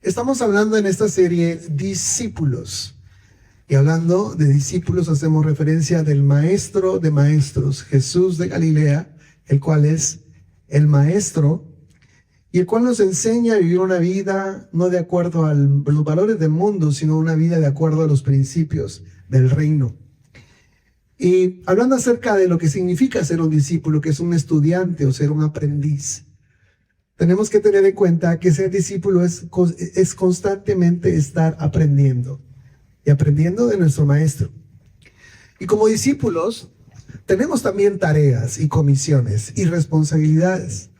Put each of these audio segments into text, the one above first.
Estamos hablando en esta serie discípulos. Y hablando de discípulos hacemos referencia del maestro de maestros, Jesús de Galilea, el cual es el maestro y el cual nos enseña a vivir una vida no de acuerdo a los valores del mundo, sino una vida de acuerdo a los principios del reino. Y hablando acerca de lo que significa ser un discípulo, que es un estudiante o ser un aprendiz, tenemos que tener en cuenta que ser discípulo es constantemente estar aprendiendo y aprendiendo de nuestro maestro. Y como discípulos tenemos también tareas y comisiones y responsabilidades.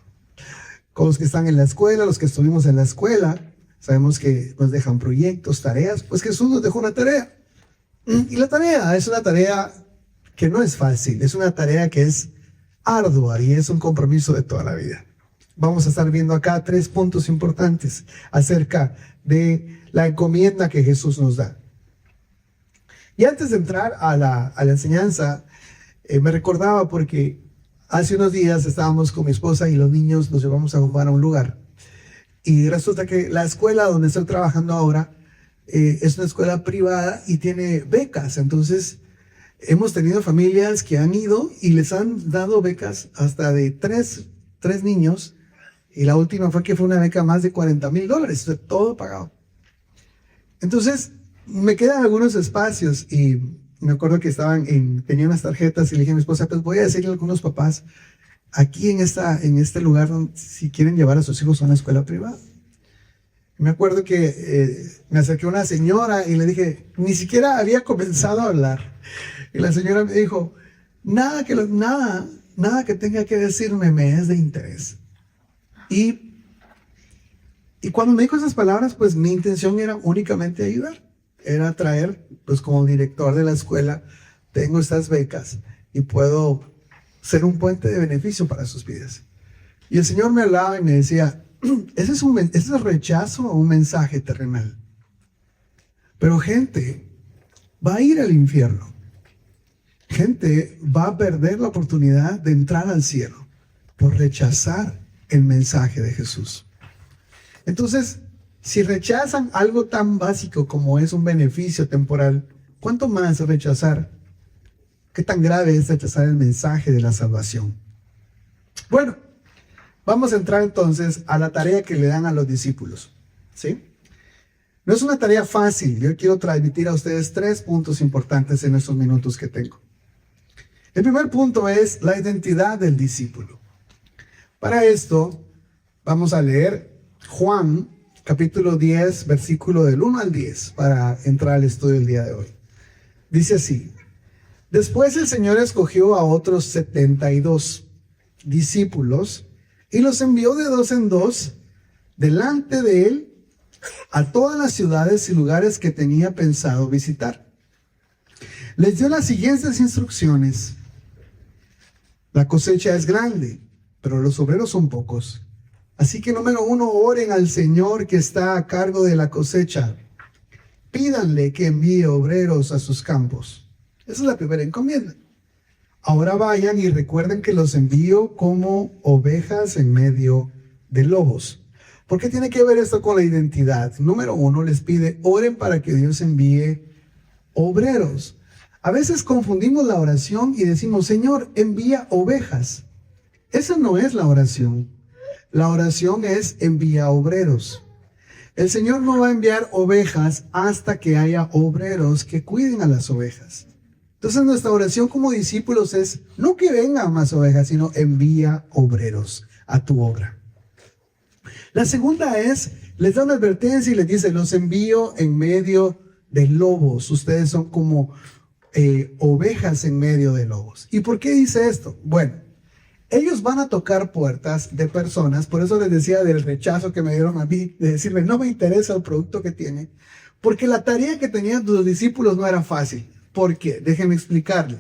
Con los que están en la escuela, los que estuvimos en la escuela, sabemos que nos dejan proyectos, tareas, pues Jesús nos dejó una tarea. Y la tarea es una tarea que no es fácil, es una tarea que es ardua y es un compromiso de toda la vida. Vamos a estar viendo acá 3 puntos importantes acerca de la encomienda que Jesús nos da. Y antes de entrar a la enseñanza, me recordaba porque hace unos días estábamos con mi esposa y los niños nos llevamos a jugar a un lugar. Y resulta que la escuela donde estoy trabajando ahora es una escuela privada y tiene becas. Entonces, hemos tenido familias que han ido y les han dado becas hasta de tres niños. Y la última fue una beca más de $40,000, todo pagado. Entonces, me quedan algunos espacios y me acuerdo que tenía unas tarjetas y le dije a mi esposa, pues voy a decirle a algunos papás aquí en este lugar si quieren llevar a sus hijos a una escuela privada. Y me acuerdo que me acerqué a una señora y le dije, ni siquiera había comenzado a hablar. Y la señora me dijo, nada que tenga que decirme me es de interés. Y cuando me dijo esas palabras, pues mi intención era únicamente ayudar. Era traer, pues como director de la escuela, tengo estas becas y puedo ser un puente de beneficio para sus vidas. Y el Señor me hablaba y me decía, ese es rechazo a un mensaje terrenal. Pero gente va a ir al infierno. Gente va a perder la oportunidad de entrar al cielo por rechazar el mensaje de Jesús. Entonces, si rechazan algo tan básico como es un beneficio temporal, ¿cuánto más rechazar? ¿Qué tan grave es rechazar el mensaje de la salvación? Bueno, vamos a entrar entonces a la tarea que le dan a los discípulos, ¿sí? No es una tarea fácil. Yo quiero transmitir a ustedes 3 puntos importantes en estos minutos que tengo. El primer punto es la identidad del discípulo. Para esto, vamos a leer Juan, capítulo 10, versículo del 1 al 10, para entrar al estudio del día de hoy. Dice así: Después el Señor escogió a otros 72 discípulos y los envió de 2 en 2 delante de él a todas las ciudades y lugares que tenía pensado visitar. Les dio las siguientes instrucciones: La cosecha es grande, pero los obreros son pocos. Así que número 1, oren al Señor que está a cargo de la cosecha. Pídanle que envíe obreros a sus campos. Esa es la primera encomienda. Ahora vayan y recuerden que los envío como ovejas en medio de lobos. ¿Por qué tiene que ver esto con la identidad? Número 1, les pide, oren para que Dios envíe obreros. A veces confundimos la oración y decimos, Señor, envía ovejas. Esa no es la oración. La oración es envía obreros. El Señor no va a enviar ovejas hasta que haya obreros que cuiden a las ovejas. Entonces nuestra oración como discípulos es no que vengan más ovejas, sino envía obreros a tu obra. La segunda es, les da una advertencia y les dice, los envío en medio de lobos. Ustedes son como ovejas en medio de lobos. ¿Y por qué dice esto? Bueno, ellos van a tocar puertas de personas, por eso les decía del rechazo que me dieron a mí, de decirle, no me interesa el producto que tiene, porque la tarea que tenían tus discípulos no era fácil. ¿Por qué? Déjenme explicarle.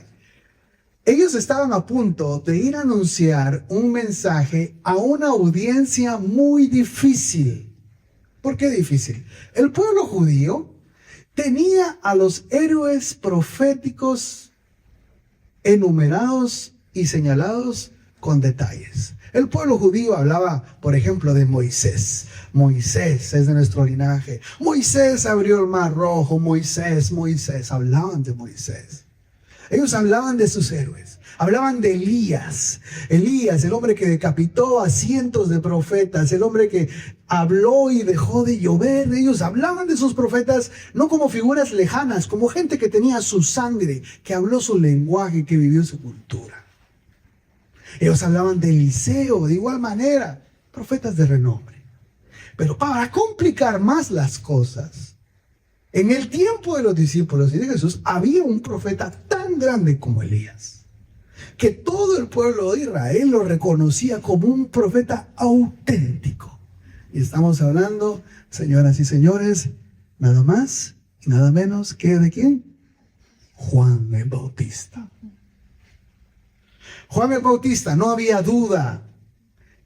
Ellos estaban a punto de ir a anunciar un mensaje a una audiencia muy difícil. ¿Por qué difícil? El pueblo judío tenía a los héroes proféticos enumerados y señalados con detalles. El pueblo judío hablaba, por ejemplo, de Moisés. Moisés es de nuestro linaje. Moisés abrió el mar rojo. Moisés. Hablaban de Moisés. Ellos hablaban de sus héroes. Hablaban de Elías. Elías, el hombre que decapitó a cientos de profetas. El hombre que habló y dejó de llover. Ellos hablaban de sus profetas no como figuras lejanas, como gente que tenía su sangre, que habló su lenguaje, que vivió su cultura. Ellos hablaban de Eliseo, de igual manera, profetas de renombre. Pero para complicar más las cosas, en el tiempo de los discípulos y de Jesús, había un profeta tan grande como Elías, que todo el pueblo de Israel lo reconocía como un profeta auténtico. Y estamos hablando, señoras y señores, nada más y nada menos que ¿de quién? Juan el Bautista. Juan el Bautista, no había duda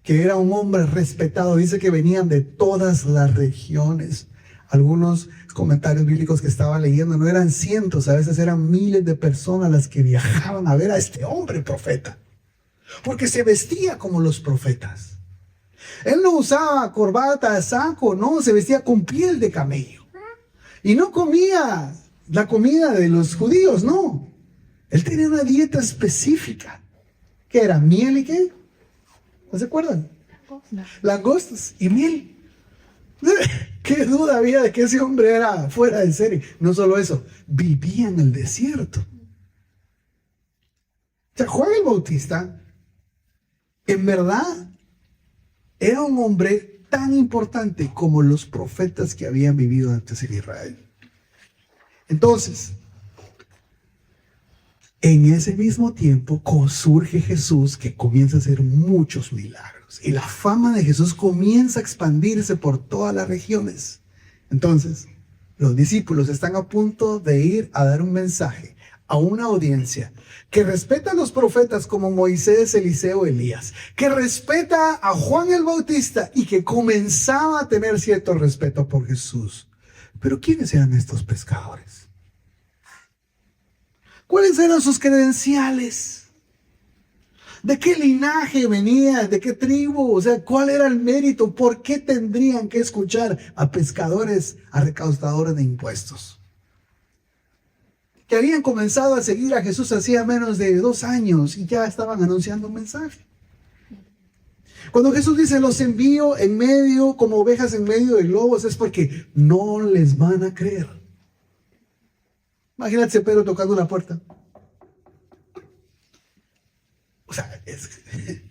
que era un hombre respetado. Dice que venían de todas las regiones. Algunos comentarios bíblicos que estaba leyendo no eran cientos, a veces eran miles de personas las que viajaban a ver a este hombre profeta, porque se vestía como los profetas. Él no usaba corbata, saco, no, se vestía con piel de camello. Y no comía la comida de los judíos, no. Él tenía una dieta específica. ¿Qué era? ¿Miel y qué? ¿No se acuerdan? Langostas y miel. ¿Qué duda había de que ese hombre era fuera de serie? No solo eso, vivía en el desierto. O sea, Juan el Bautista, en verdad, era un hombre tan importante como los profetas que habían vivido antes en Israel. Entonces, en ese mismo tiempo surge Jesús, que comienza a hacer muchos milagros. Y la fama de Jesús comienza a expandirse por todas las regiones. Entonces, los discípulos están a punto de ir a dar un mensaje a una audiencia que respeta a los profetas como Moisés, Eliseo, Elías, que respeta a Juan el Bautista y que comenzaba a tener cierto respeto por Jesús. Pero ¿quiénes eran estos pescadores? ¿Cuáles eran sus credenciales? ¿De qué linaje venían? ¿De qué tribu? O sea, ¿cuál era el mérito? ¿Por qué tendrían que escuchar a pescadores, a recaudadores de impuestos? Que habían comenzado a seguir a Jesús hacía menos de 2 años y ya estaban anunciando un mensaje. Cuando Jesús dice, los envío en medio, como ovejas en medio de lobos, es porque no les van a creer. Imagínate Pedro tocando una puerta. O sea,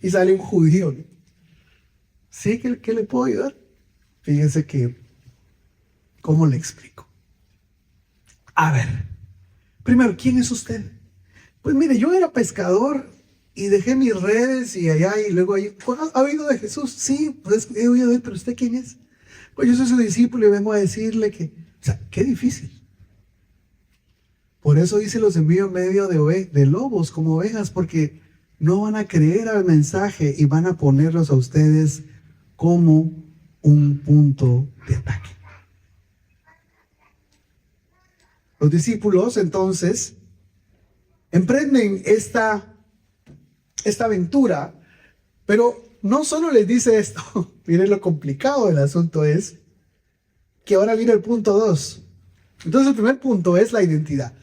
y sale un judío. ¿Sí? ¿Qué le puedo ayudar? Fíjense que, ¿cómo le explico? A ver, primero, ¿quién es usted? Pues mire, yo era pescador y dejé mis redes y allá y luego ahí. ¿Ha oído de Jesús? Sí, pues he oído de él, pero ¿usted quién es? Pues yo soy su discípulo y vengo a decirle que, o sea, qué difícil. Por eso dice los envío en medio de lobos como ovejas, porque no van a creer al mensaje y van a ponerlos a ustedes como un punto de ataque. Los discípulos entonces emprenden esta aventura, pero no solo les dice esto. Miren lo complicado del asunto es que ahora viene el punto 2. Entonces el primer punto es la identidad.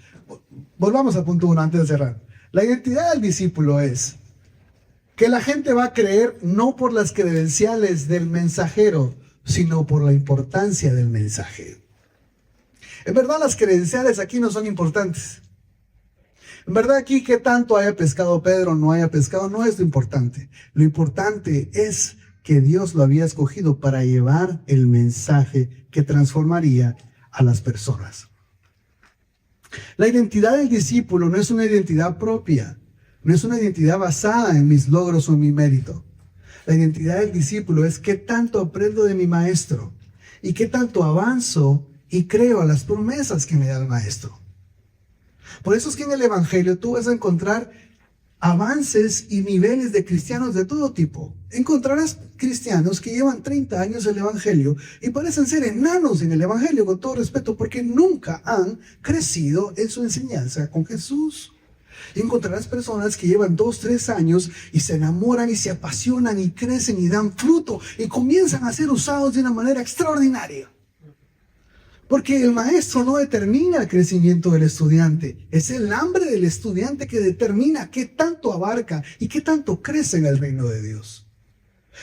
Volvamos al punto 1 antes de cerrar. La identidad del discípulo es que la gente va a creer no por las credenciales del mensajero, sino por la importancia del mensaje. En verdad las credenciales aquí no son importantes. En verdad aquí que tanto haya pescado Pedro o no haya pescado no es lo importante. Lo importante es que Dios lo había escogido para llevar el mensaje que transformaría a las personas. La identidad del discípulo no es una identidad propia, no es una identidad basada en mis logros o en mi mérito. La identidad del discípulo es qué tanto aprendo de mi maestro y qué tanto avanzo y creo a las promesas que me da el maestro. Por eso es que en el Evangelio tú vas a encontrar avances y niveles de cristianos de todo tipo. Encontrarás cristianos que llevan 30 años el Evangelio y parecen ser enanos en el Evangelio, con todo respeto, porque nunca han crecido en su enseñanza con Jesús. Y encontrarás personas que llevan 2, 3 años y se enamoran y se apasionan y crecen y dan fruto y comienzan a ser usados de una manera extraordinaria. Porque el maestro no determina el crecimiento del estudiante. Es el hambre del estudiante que determina qué tanto abarca y qué tanto crece en el reino de Dios.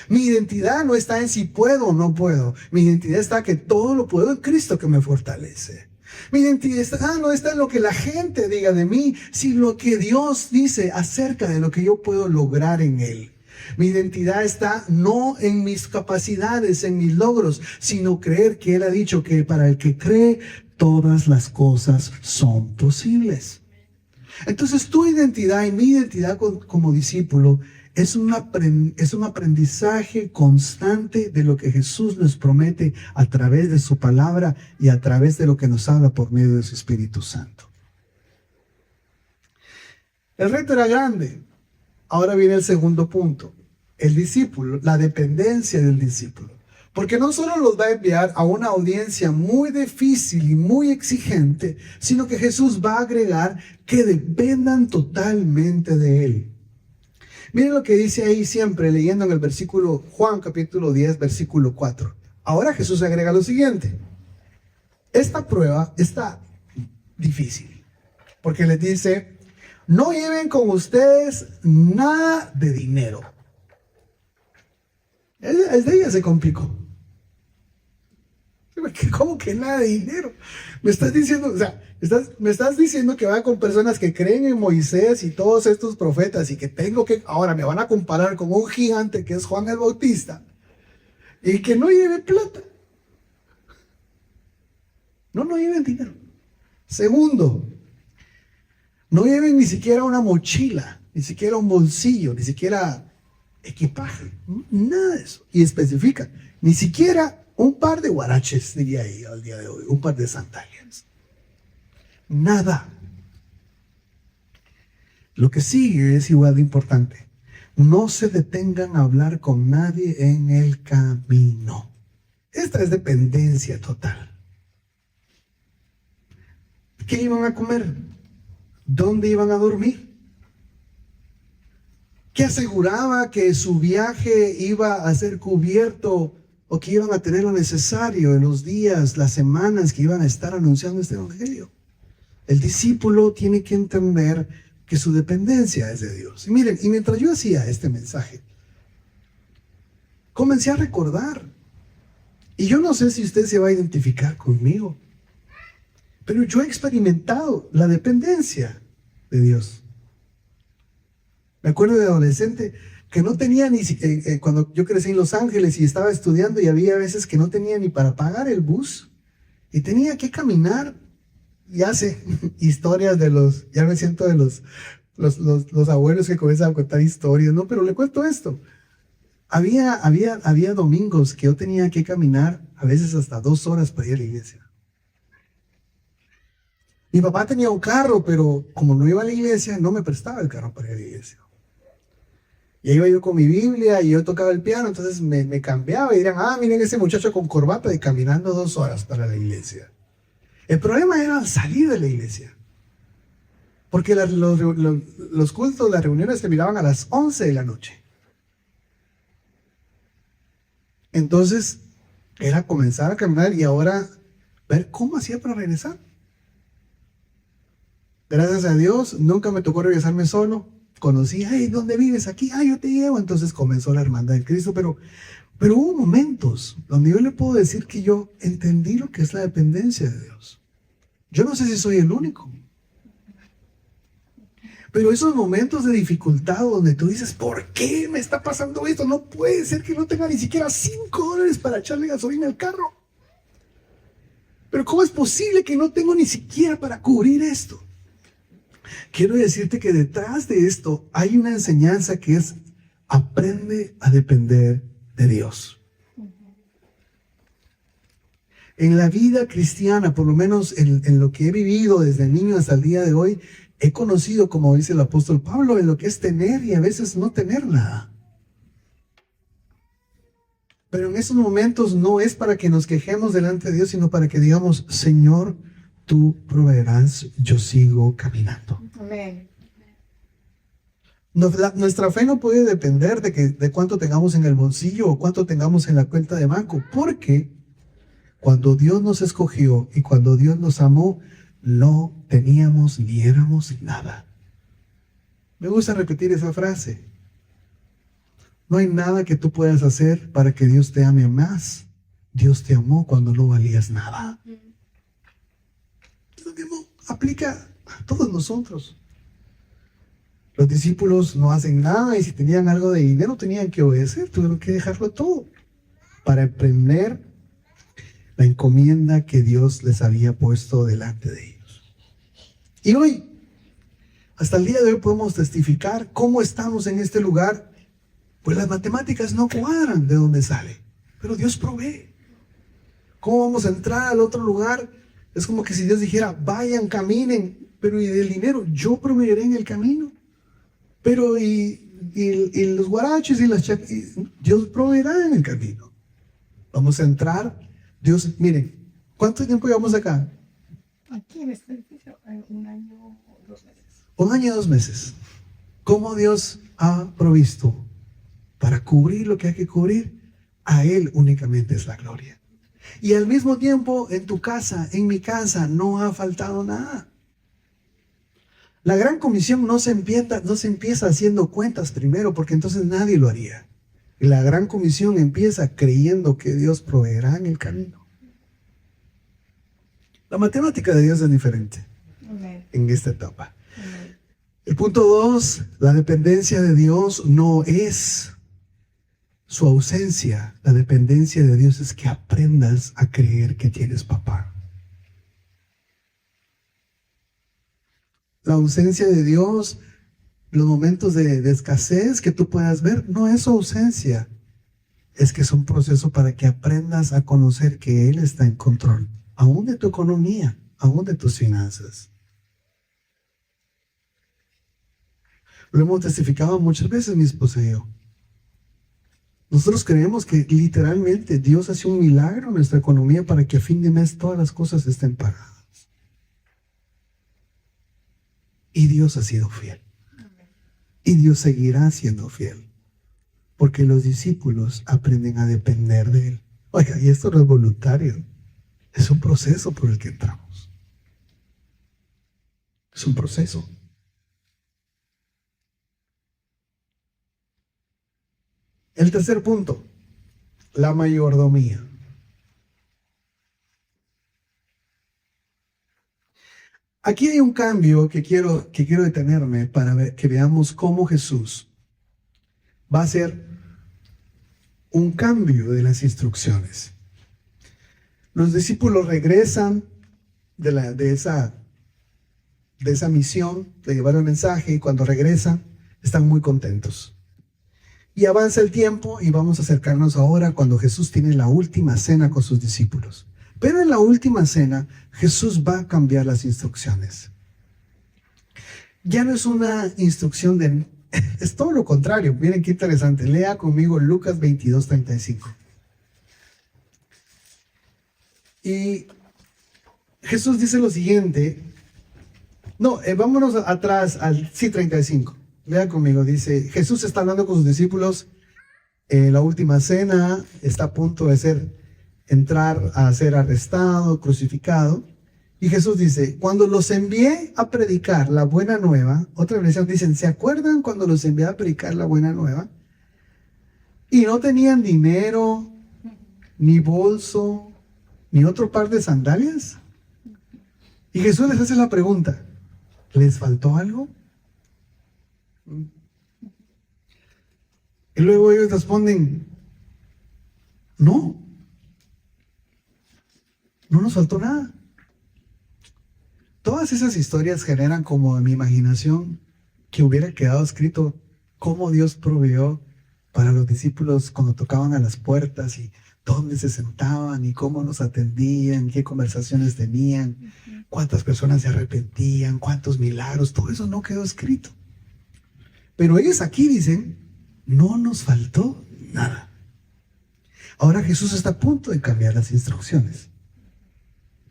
Mi identidad no está en si puedo o no puedo. Mi identidad está que todo lo puedo en Cristo que me fortalece. Mi identidad no está en lo que la gente diga de mí, sino lo que Dios dice acerca de lo que yo puedo lograr en Él. Mi identidad está no en mis capacidades, en mis logros, sino creer que Él ha dicho que para el que cree, todas las cosas son posibles. Entonces tu identidad y mi identidad como discípulo es un aprendizaje constante de lo que Jesús nos promete a través de su palabra y a través de lo que nos habla por medio de su Espíritu Santo. El reto era grande. Ahora viene el segundo punto. El discípulo, la dependencia del discípulo. Porque no solo los va a enviar a una audiencia muy difícil y muy exigente, sino que Jesús va a agregar que dependan totalmente de Él. Miren lo que dice ahí siempre, leyendo en el versículo, Juan capítulo 10, versículo 4. Ahora Jesús agrega lo siguiente. Esta prueba está difícil, porque les dice, no lleven con ustedes nada de dinero. El de ella se complicó. ¿Cómo que nada de dinero? Me estás diciendo, o sea, me estás diciendo que va con personas que creen en Moisés y todos estos profetas y que ahora me van a comparar con un gigante que es Juan el Bautista y que no lleve plata. No lleven dinero. Segundo, no lleven ni siquiera una mochila, ni siquiera un bolsillo, ni siquiera equipaje, nada de eso. Y especifica, ni siquiera un par de guaraches, diría ahí al día de hoy, un par de sandalias. Nada. Lo que sigue es igual de importante. No se detengan a hablar con nadie en el camino. Esta es dependencia total. ¿Qué iban a comer? ¿Dónde iban a dormir? ¿Qué aseguraba que su viaje iba a ser cubierto o que iban a tener lo necesario en los días, las semanas que iban a estar anunciando este evangelio? El discípulo tiene que entender que su dependencia es de Dios. Y miren, y mientras yo hacía este mensaje, comencé a recordar. Y yo no sé si usted se va a identificar conmigo, pero yo he experimentado la dependencia de Dios. Me acuerdo de adolescente que no tenía ni cuando yo crecí en Los Ángeles y estaba estudiando, y había veces que no tenía ni para pagar el bus y tenía que caminar. Ya sé, historias ya me siento de los abuelos que comienzan a contar historias, ¿no? Pero le cuento esto. Había domingos que yo tenía que caminar a veces hasta 2 horas para ir a la iglesia. Mi papá tenía un carro, pero como no iba a la iglesia, no me prestaba el carro para ir a la iglesia. Y ahí iba yo con mi Biblia y yo tocaba el piano, entonces me cambiaba y dirán, miren ese muchacho con corbata y caminando 2 horas para la iglesia. El problema era salir de la iglesia. Porque los cultos, las reuniones terminaban a las 11 de la noche. Entonces, era comenzar a caminar y ahora ver cómo hacía para regresar. Gracias a Dios, nunca me tocó regresarme solo. Conocí, ¿dónde vives? Aquí, yo te llevo. Entonces comenzó la hermandad de Cristo, pero hubo momentos donde yo le puedo decir que yo entendí lo que es la dependencia de Dios. Yo no sé si soy el único. Pero esos momentos de dificultad donde tú dices, ¿por qué me está pasando esto? No puede ser que no tenga ni siquiera $5 para echarle gasolina al carro. Pero ¿cómo es posible que no tengo ni siquiera para cubrir esto? Quiero decirte que detrás de esto hay una enseñanza que es: aprende a depender de Dios. En la vida cristiana, por lo menos en lo que he vivido desde niño hasta el día de hoy, he conocido, como dice el apóstol Pablo, en lo que es tener y a veces no tener nada. Pero en esos momentos no es para que nos quejemos delante de Dios, sino para que digamos, Señor, tú proveerás, yo sigo caminando. Amén. Nuestra fe no puede depender de cuánto tengamos en el bolsillo o cuánto tengamos en la cuenta de banco, porque cuando Dios nos escogió y cuando Dios nos amó, no teníamos ni éramos nada. Me gusta repetir esa frase. No hay nada que tú puedas hacer para que Dios te ame más. Dios te amó cuando no valías nada. Lo mismo aplica a todos nosotros. Los discípulos no hacen nada y si tenían algo de dinero tenían que obedecer, tuvieron que dejarlo todo para emprender la encomienda que Dios les había puesto delante de ellos. Y hoy, hasta el día de hoy podemos testificar cómo estamos en este lugar. Pues las matemáticas no cuadran de dónde sale, pero Dios provee. ¿Cómo vamos a entrar al otro lugar? Es como que si Dios dijera, vayan, caminen, pero ¿y del dinero? Yo proveeré en el camino. Pero y los guaraches y las Dios proveerá en el camino. Vamos a entrar. Dios, miren, ¿cuánto tiempo llevamos acá? Aquí en este edificio, 1 año o 2 meses. 1 año y 2 meses. ¿Cómo Dios ha provisto para cubrir lo que hay que cubrir? A Él únicamente es la gloria. Y al mismo tiempo, en tu casa, en mi casa, no ha faltado nada. La gran comisión no se empieza haciendo cuentas primero, porque entonces nadie lo haría. La gran comisión empieza creyendo que Dios proveerá en el camino. La matemática de Dios es diferente en esta etapa. El punto 2, la dependencia de Dios no es su ausencia. La dependencia de Dios es que aprendas a creer que tienes papá. La ausencia de Dios, los momentos de escasez que tú puedas ver, no es su ausencia. Es que es un proceso para que aprendas a conocer que Él está en control, aún de tu economía, aún de tus finanzas. Lo hemos testificado muchas veces, mi esposa y yo. Nosotros creemos que literalmente Dios hace un milagro en nuestra economía para que a fin de mes todas las cosas estén pagadas. Y Dios ha sido fiel. Y Dios seguirá siendo fiel. Porque los discípulos aprenden a depender de Él. Oiga, y esto no es voluntario. Es un proceso por el que entramos. Es un proceso. El tercer punto, la mayordomía. Aquí hay un cambio que quiero detenerme para que veamos cómo Jesús va a hacer un cambio de las instrucciones. Los discípulos regresan de esa misión de llevar el mensaje y cuando regresan están muy contentos. Y avanza el tiempo y vamos a acercarnos ahora cuando Jesús tiene la última cena con sus discípulos. Pero en la última cena, Jesús va a cambiar las instrucciones. Ya no es una instrucción es todo lo contrario. Miren qué interesante. Lea conmigo Lucas 22:35. Y Jesús dice lo siguiente. No, vámonos atrás al 35. Lea conmigo. Dice, Jesús está hablando con sus discípulos en la última cena. Está a punto de entrar a ser arrestado, crucificado. Y Jesús dice, cuando los envié a predicar la buena nueva, otra versión dicen, ¿se acuerdan cuando los envié a predicar la buena nueva? Y no tenían dinero, ni bolso, ni otro par de sandalias. Y Jesús les hace la pregunta, ¿les faltó algo? Y luego ellos responden, no nos faltó nada. Todas esas historias generan como en mi imaginación que hubiera quedado escrito cómo Dios proveyó para los discípulos cuando tocaban a las puertas y dónde se sentaban y cómo nos atendían, qué conversaciones tenían, cuántas personas se arrepentían, cuántos milagros, todo eso no quedó escrito. Pero ellos aquí dicen, no nos faltó nada. Ahora Jesús está a punto de cambiar las instrucciones.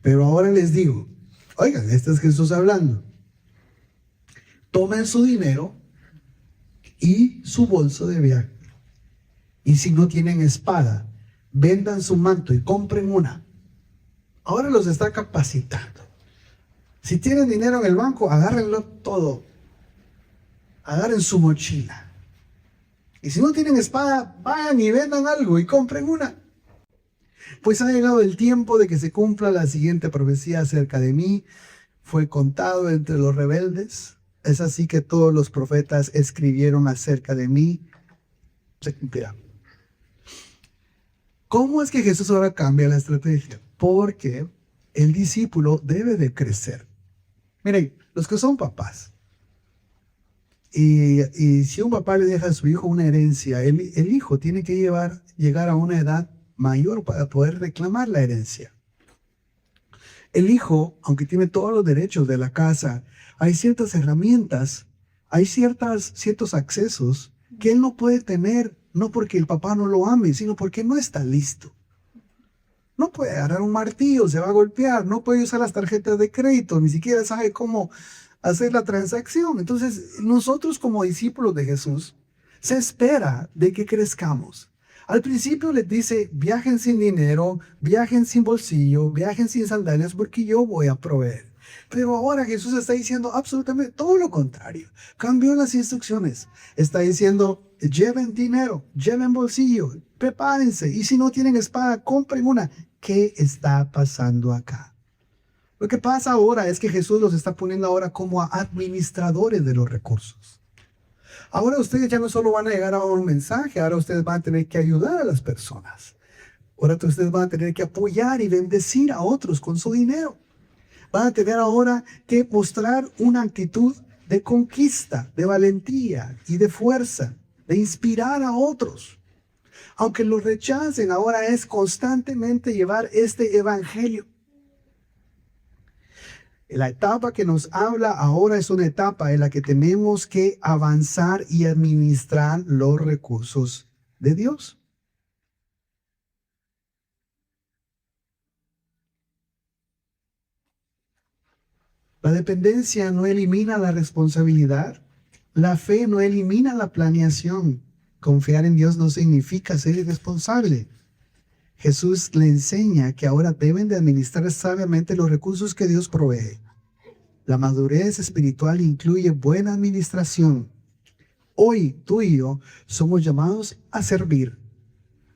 Pero ahora les digo, oigan, este es Jesús hablando. Tomen su dinero y su bolso de viaje. Y si no tienen espada, vendan su manto y compren una. Ahora los está capacitando. Si tienen dinero en el banco, agárrenlo todo. Agarren su mochila. Y si no tienen espada, vayan y vendan algo y compren una. Pues ha llegado el tiempo de que se cumpla la siguiente profecía acerca de mí. Fue contado entre los rebeldes. Es así que todos los profetas escribieron acerca de mí. Se cumplirá. ¿Cómo es que Jesús ahora cambia la estrategia? Porque el discípulo debe de crecer. Miren, los que son papás, y si un papá le deja a su hijo una herencia, el hijo tiene que llegar a una edad mayor para poder reclamar la herencia. El hijo, aunque tiene todos los derechos de la casa, hay ciertas herramientas, hay ciertos accesos que él no puede tener, no porque el papá no lo ame, sino porque no está listo. No puede agarrar un martillo, se va a golpear, no puede usar las tarjetas de crédito, ni siquiera sabe cómo hacer la transacción. Entonces, nosotros como discípulos de Jesús, se espera de que crezcamos. Al principio les dice, viajen sin dinero, viajen sin bolsillo, viajen sin sandalias, porque yo voy a proveer. Pero ahora Jesús está diciendo absolutamente todo lo contrario. Cambió las instrucciones. Está diciendo, lleven dinero, lleven bolsillo, prepárense. Y si no tienen espada, compren una. ¿Qué está pasando acá? Lo que pasa ahora es que Jesús los está poniendo ahora como administradores de los recursos. Ahora ustedes ya no solo van a llegar a un mensaje, ahora ustedes van a tener que ayudar a las personas. Ahora ustedes van a tener que apoyar y bendecir a otros con su dinero. Van a tener ahora que mostrar una actitud de conquista, de valentía y de fuerza, de inspirar a otros. Aunque los rechacen, ahora es constantemente llevar este evangelio. La etapa que nos habla ahora es una etapa en la que tenemos que avanzar y administrar los recursos de Dios. La dependencia no elimina la responsabilidad. La fe no elimina la planeación. Confiar en Dios no significa ser irresponsable. Jesús le enseña que ahora deben de administrar sabiamente los recursos que Dios provee. La madurez espiritual incluye buena administración. Hoy tú y yo somos llamados a servir,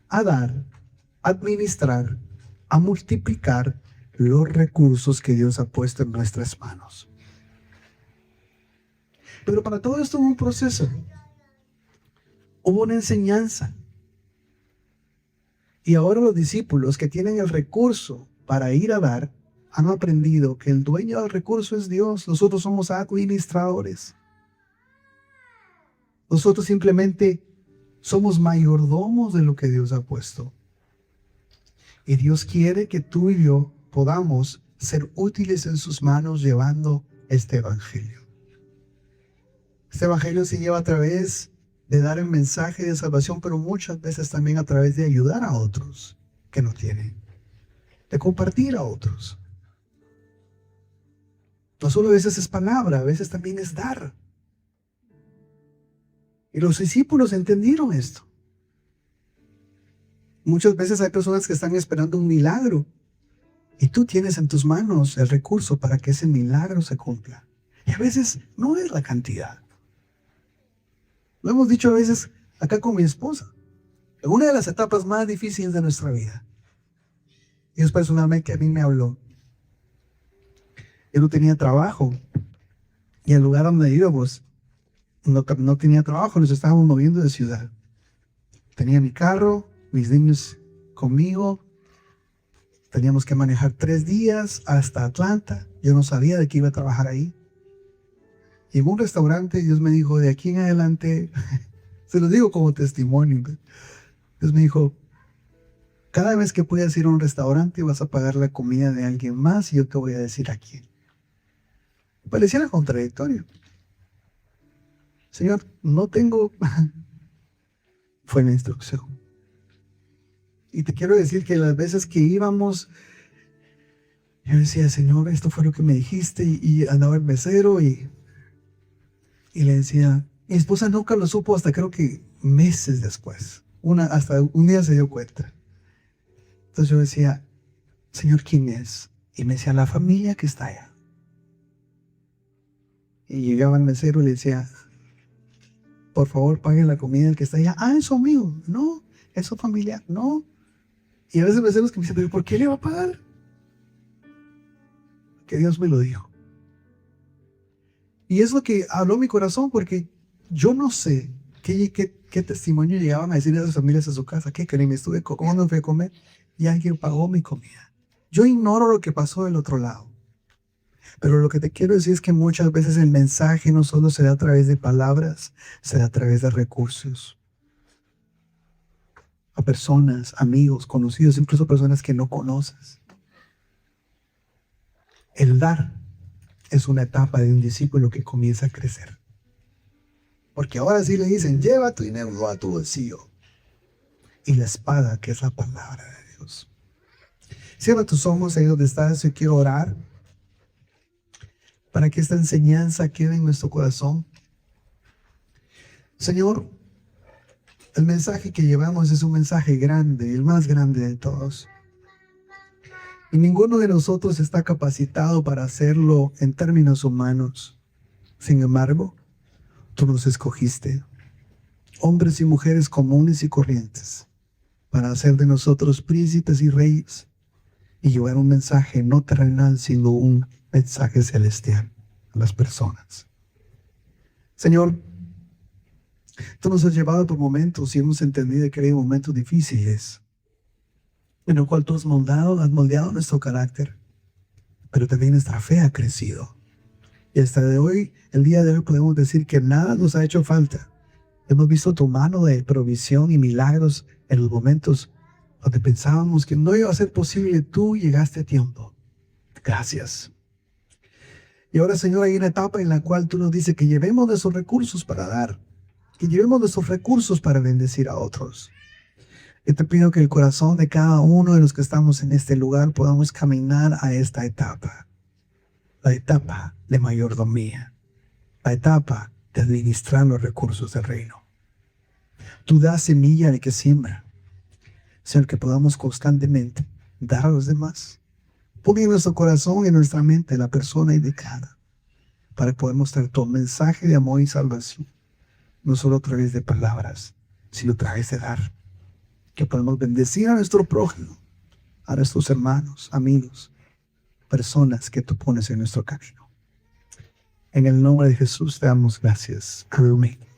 a dar, a administrar, a multiplicar los recursos que Dios ha puesto en nuestras manos. Pero para todo esto hubo un proceso, hubo una enseñanza. Y ahora los discípulos que tienen el recurso para ir a dar, han aprendido que el dueño del recurso es Dios. Nosotros somos administradores. Nosotros simplemente somos mayordomos de lo que Dios ha puesto. Y Dios quiere que tú y yo podamos ser útiles en sus manos llevando este evangelio. Este evangelio se lleva a través de dar el mensaje de salvación, pero muchas veces también a través de ayudar a otros que no tienen, de compartir a otros. No solo a veces es palabra, a veces también es dar. Y los discípulos entendieron esto. Muchas veces hay personas que están esperando un milagro y tú tienes en tus manos el recurso para que ese milagro se cumpla. Y a veces no es la cantidad. Lo hemos dicho a veces acá con mi esposa. En una de las etapas más difíciles de nuestra vida, Dios personalmente a mí me habló. Yo no tenía trabajo y el lugar donde íbamos no tenía trabajo, nos estábamos moviendo de ciudad. Tenía mi carro, mis niños conmigo, teníamos que manejar 3 días hasta Atlanta. Yo no sabía de qué iba a trabajar ahí. Llegó a un restaurante y Dios me dijo, de aquí en adelante, se lo digo como testimonio, Dios me dijo, cada vez que puedas ir a un restaurante vas a pagar la comida de alguien más y yo te voy a decir a quién. Pareciera contradictorio. Señor, no tengo... Fue la instrucción. Y te quiero decir que las veces que íbamos, yo decía, Señor, esto fue lo que me dijiste, y andaba el mesero y le decía, Mi esposa nunca lo supo hasta creo que meses después. Hasta un día se dio cuenta. Entonces yo decía, Señor, ¿quién es? Y me decía, la familia que está allá. Y llegaba el mesero y le decía, por favor, paguen la comida del que está allá. Ah, es su amigo. No, es su familia. No. Y a veces meseros que me dicen, pero ¿por qué le va a pagar? Que Dios me lo dijo. Y es lo que habló mi corazón, porque yo no sé qué testimonio llegaban a decir a esas familias a su casa. ¿Qué creen? ¿Cómo me fui a comer? Y alguien pagó mi comida. Yo ignoro lo que pasó del otro lado. Pero lo que te quiero decir es que muchas veces el mensaje no solo se da a través de palabras, se da a través de recursos. A personas, amigos, conocidos, incluso personas que no conoces. El dar es una etapa de un discípulo que comienza a crecer. Porque ahora sí le dicen, lleva tu dinero a tu bolsillo. Y la espada, que es la palabra de Dios. Cierra tus ojos ahí donde estás. Yo quiero orar para que esta enseñanza quede en nuestro corazón. Señor, el mensaje que llevamos es un mensaje grande, el más grande de todos. Y ninguno de nosotros está capacitado para hacerlo en términos humanos. Sin embargo, tú nos escogiste, hombres y mujeres comunes y corrientes, para hacer de nosotros príncipes y reyes y llevar un mensaje no terrenal, sino un mensaje celestial a las personas. Señor, tú nos has llevado por momentos y hemos entendido que hay momentos difíciles en el cual tú has moldeado nuestro carácter, pero también nuestra fe ha crecido. Y hasta el día de hoy podemos decir que nada nos ha hecho falta. Hemos visto tu mano de provisión y milagros en los momentos donde pensábamos que no iba a ser posible. Tú llegaste a tiempo. Gracias. Y ahora, Señor, hay una etapa en la cual tú nos dices que llevemos de esos recursos para dar, que llevemos de esos recursos para bendecir a otros. Yo te pido que el corazón de cada uno de los que estamos en este lugar podamos caminar a esta etapa. La etapa de mayordomía. La etapa de administrar los recursos del reino. Tú das semilla de que siembra. Señor, que podamos constantemente dar a los demás. Pon en nuestro corazón y en nuestra mente la persona indicada para que podamos traer tu mensaje de amor y salvación. No solo a través de palabras, sino a través de dar. Que podamos bendecir a nuestro prójimo, a nuestros hermanos, amigos, personas que tú pones en nuestro camino. En el nombre de Jesús te damos gracias. Amén.